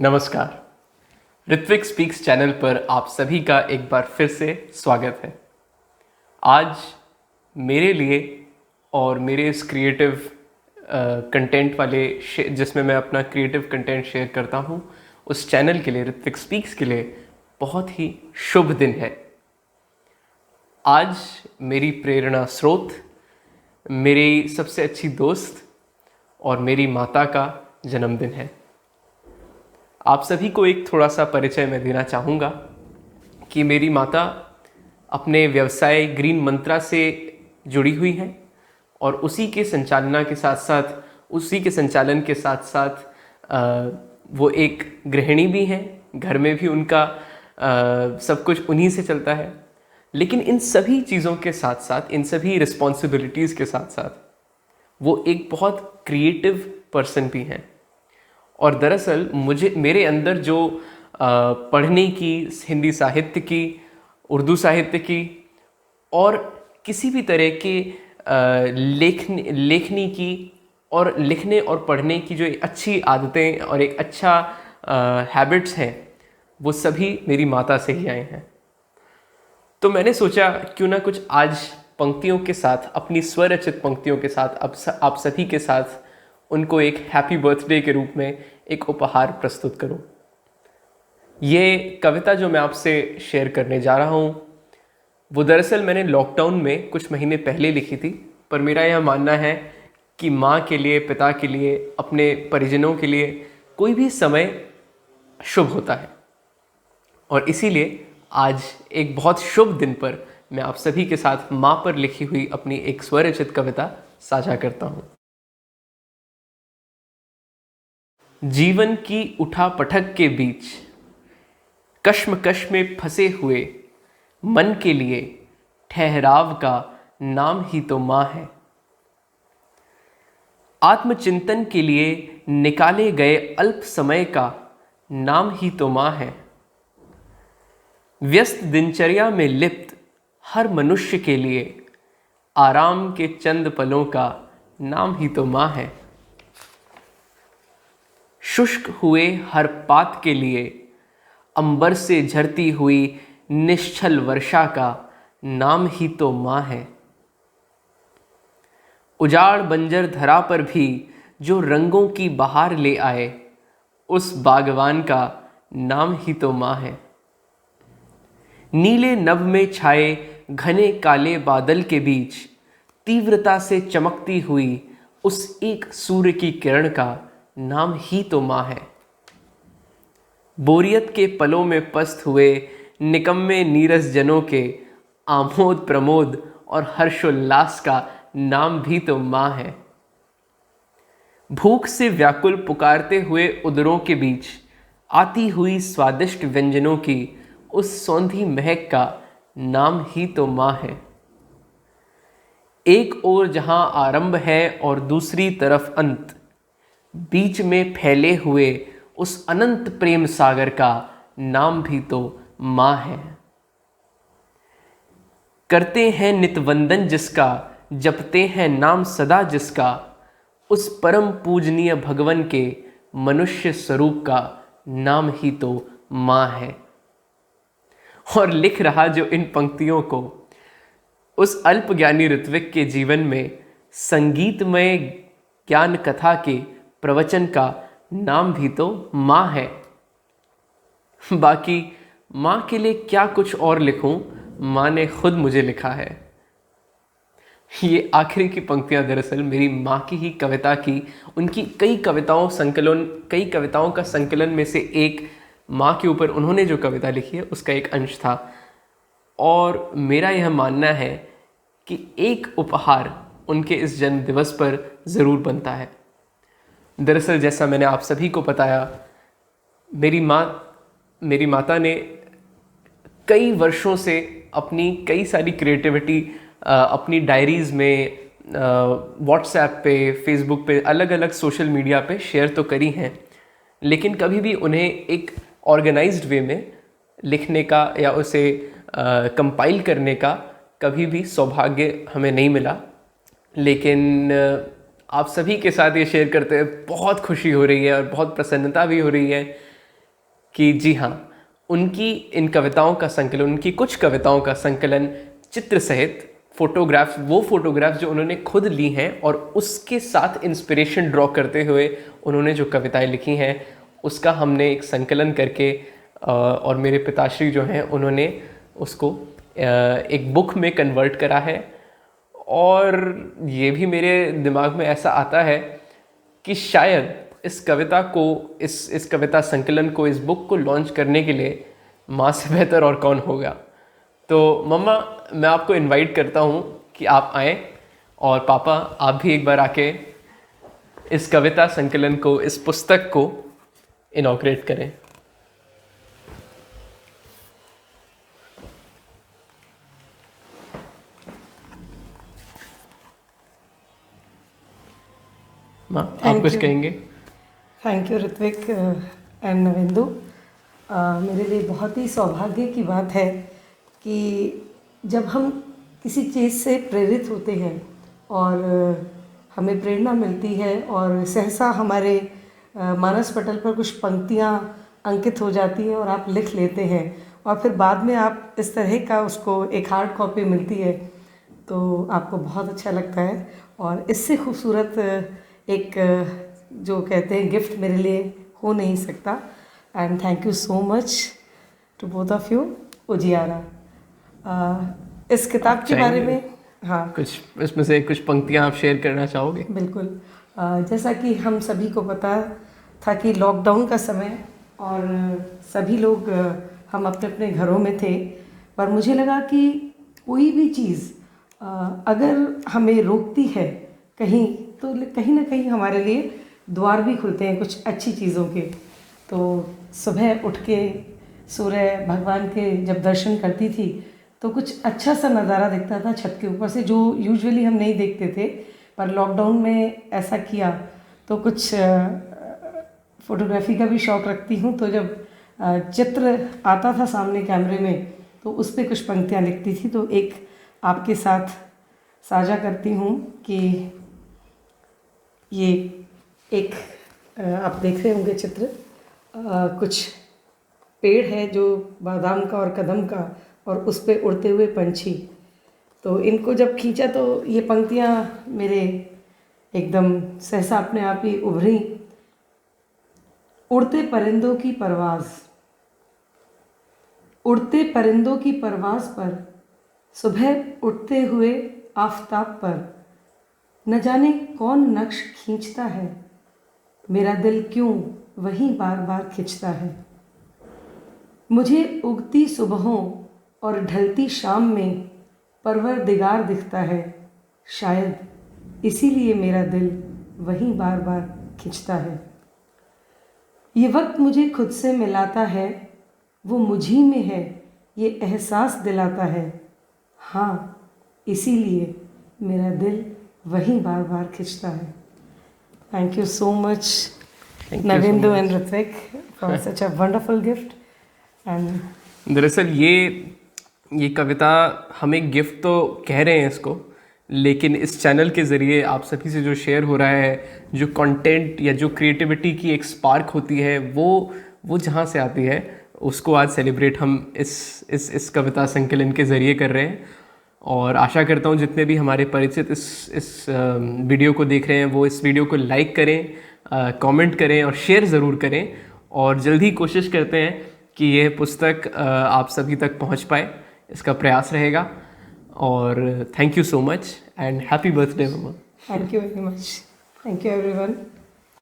नमस्कार। Ritwik speaks channel पर आप सभी का एक बार फिर से स्वागत है। आज मेरे लिए और मेरे इस क्रिएटिव कंटेंट वाले जिसमें मैं अपना क्रिएटिव कंटेंट शेयर करता हूँ, उस चैनल के लिए, ऋत्विक स्पीक्स के लिए बहुत ही शुभ दिन है। आज मेरी प्रेरणा स्रोत, मेरी सबसे अच्छी दोस्त और मेरी माता का जन्मदिन है। आप सभी को एक थोड़ा सा परिचय मैं देना चाहूँगा कि मेरी माता अपने व्यवसाय ग्रीन मंत्रा से जुड़ी हुई हैं और उसी के संचालन के साथ साथ वो एक गृहिणी भी हैं। घर में भी उनका सब कुछ उन्हीं से चलता है। लेकिन इन सभी चीज़ों के साथ साथ, इन सभी रिस्पॉन्सिबिलिटीज़ के साथ साथ वो एक बहुत क्रिएटिव पर्सन भी हैं। और दरअसल मेरे अंदर जो पढ़ने की, हिंदी साहित्य की, उर्दू साहित्य की और किसी भी तरह के लेखनी की और लिखने और पढ़ने की जो अच्छी आदतें और एक अच्छा हैबिट्स हैं, वो सभी मेरी माता से ही आए हैं। तो मैंने सोचा क्यों ना कुछ आज पंक्तियों के साथ, अपनी स्वरचित पंक्तियों के साथ आप सभी के साथ उनको एक हैप्पी बर्थडे के रूप में एक उपहार प्रस्तुत करूं। ये कविता जो मैं आपसे शेयर करने जा रहा हूं, वो दरअसल मैंने लॉकडाउन में कुछ महीने पहले लिखी थी। पर मेरा यह मानना है कि माँ के लिए, पिता के लिए, अपने परिजनों के लिए कोई भी समय शुभ होता है। और इसीलिए आज एक बहुत शुभ दिन पर मैं आप सभी के साथ माँ पर लिखी हुई अपनी एक स्वरचित कविता साझा करता हूँ। जीवन की उठापटक के बीच कश्मकश में फंसे हुए मन के लिए ठहराव का नाम ही तो माँ है। आत्मचिंतन के लिए निकाले गए अल्प समय का नाम ही तो माँ है। व्यस्त दिनचर्या में लिप्त हर मनुष्य के लिए आराम के चंद पलों का नाम ही तो माँ है। शुष्क हुए हर पात के लिए अंबर से झरती हुई निश्चल वर्षा का नाम ही तो माँ है। उजाड़ बंजर धरा पर भी जो रंगों की बहार ले आए, उस बागवान का नाम ही तो माँ है। नीले नभ में छाए घने काले बादल के बीच तीव्रता से चमकती हुई उस एक सूर्य की किरण का नाम ही तो माँ है। बोरियत के पलों में पस्त हुए निकम्मे नीरस जनों के आमोद प्रमोद और हर्षोल्लास का नाम भी तो माँ है। भूख से व्याकुल पुकारते हुए उदरों के बीच आती हुई स्वादिष्ट व्यंजनों की उस सौंधी महक का नाम ही तो माँ है। एक ओर जहां आरंभ है और दूसरी तरफ अंत, बीच में फैले हुए उस अनंत प्रेम सागर का नाम भी तो माँ है। करते हैं नितवंदन जिसका, जपते हैं नाम सदा जिसका, उस परम पूजनीय भगवन के मनुष्य स्वरूप का नाम ही तो माँ है। और लिख रहा जो इन पंक्तियों को, उस अल्प ज्ञानी ऋत्विक के जीवन में संगीतमय ज्ञान कथा के प्रवचन का नाम भी तो माँ है। बाकी माँ के लिए क्या कुछ और लिखूं, माँ ने खुद मुझे लिखा है। ये आखिरी की पंक्तियां दरअसल मेरी माँ की ही कविता की, उनकी कई कविताओं का संकलन में से एक, माँ के ऊपर उन्होंने जो कविता लिखी है उसका एक अंश था। और मेरा यह मानना है कि एक उपहार उनके इस जन्म दिवस पर ज़रूर बनता है। दरअसल जैसा मैंने आप सभी को बताया, मेरी माता ने कई वर्षों से अपनी कई सारी क्रिएटिविटी अपनी डायरीज़ में, व्हाट्सएप पे, फेसबुक पे, अलग अलग सोशल मीडिया पे शेयर तो करी हैं, लेकिन कभी भी उन्हें एक ऑर्गेनाइज्ड वे में लिखने का या उसे कंपाइल करने का कभी भी सौभाग्य हमें नहीं मिला। लेकिन आप सभी के साथ ये शेयर करते हुए बहुत खुशी हो रही है और बहुत प्रसन्नता भी हो रही है कि जी हाँ, उनकी इन कविताओं का संकलन, उनकी कुछ कविताओं का संकलन चित्र सहित फोटोग्राफ्स, वो फोटोग्राफ्स जो उन्होंने खुद ली हैं और उसके साथ इंस्पिरेशन ड्रॉ करते हुए उन्होंने जो कविताएं लिखी हैं, उसका हमने एक संकलन करके और मेरे पिताश्री जो हैं उन्होंने उसको एक बुक में कन्वर्ट करा है। और ये भी मेरे दिमाग में ऐसा आता है कि शायद इस कविता को, इस कविता संकलन को, इस बुक को लॉन्च करने के लिए माँ से बेहतर और कौन होगा। तो मम्मा, मैं आपको इनवाइट करता हूँ कि आप आएँ, और पापा आप भी एक बार आके इस कविता संकलन को, इस पुस्तक को इनॉग्रेट करें। माँ, आप कुछ कहेंगे? Thank you Ritvik and Navendu. मेरे लिए बहुत ही सौभाग्य की बात है कि जब हम किसी चीज़ से प्रेरित होते हैं और हमें प्रेरणा मिलती है और सहसा हमारे मानस पटल पर कुछ पंक्तियाँ अंकित हो जाती हैं और आप लिख लेते हैं, और फिर बाद में आप इस तरह का उसको एक हार्ड कॉपी मिलती है, तो आपको बहुत अच्छा लगता है। और इससे खूबसूरत एक जो कहते हैं गिफ्ट मेरे लिए हो नहीं सकता। And thank you so much to both of you. Ujiyara, इस किताब के बारे में, हाँ, कुछ इसमें से कुछ पंक्तियाँ आप शेयर करना चाहोगे? बिल्कुल। जैसा कि हम सभी को पता था कि लॉकडाउन का समय और सभी लोग हम अपने अपने घरों में थे, पर मुझे लगा कि कोई भी चीज़ अगर हमें रोकती है कहीं, तो कहीं ना कहीं हमारे लिए द्वार भी खुलते हैं कुछ अच्छी चीज़ों के। तो सुबह उठ के सूर्य भगवान के जब दर्शन करती थी तो कुछ अच्छा सा नज़ारा दिखता था छत के ऊपर से, जो यूजुअली हम नहीं देखते थे, पर लॉकडाउन में ऐसा किया। तो कुछ फ़ोटोग्राफी का भी शौक़ रखती हूँ, तो जब चित्र आता था सामने कैमरे में तो उस पर कुछ पंक्तियाँ लिखती थी। तो एक आपके साथ साझा करती हूँ कि ये एक आप देख रहे होंगे चित्र, कुछ पेड़ है जो बादाम का और कदम का, और उस पे उड़ते हुए पंछी। तो इनको जब खींचा तो ये पंक्तियाँ मेरे एकदम सहसा अपने आप ही उभरी। उड़ते परिंदों की परवाज़, उड़ते परिंदों की परवाज़ पर, सुबह उठते हुए आफताब पर, न जाने कौन नक्श खींचता है, मेरा दिल क्यों वहीं बार बार खिंचता है। मुझे उगती सुबहों और ढलती शाम में परवरदिगार दिखता है, शायद इसीलिए मेरा दिल वहीं बार बार खिंचता है। ये वक्त मुझे खुद से मिलाता है, वो मुझी में है ये एहसास दिलाता है, हाँ इसीलिए मेरा दिल वहीं बार बार खिंचता है। Thank you so much Navendu and Ritvik for such a wonderful gift. And दरअसल ये कविता हम एक गिफ्ट तो कह रहे हैं इसको, लेकिन इस चैनल के ज़रिए आप सभी से जो शेयर हो रहा है, जो कंटेंट या जो क्रिएटिविटी की एक स्पार्क होती है, वो जहाँ से आती है, उसको आज सेलिब्रेट हम इस कविता संकलन के ज़रिए कर रहे हैं। और आशा करता हूँ जितने भी हमारे परिचित इस वीडियो को देख रहे हैं वो इस वीडियो को लाइक करें, कमेंट करें और शेयर ज़रूर करें। और जल्दी कोशिश करते हैं कि यह पुस्तक आप सभी तक पहुँच पाए, इसका प्रयास रहेगा। और thank you so much and happy birthday मम्मा। Thank you very much. Thank you everyone.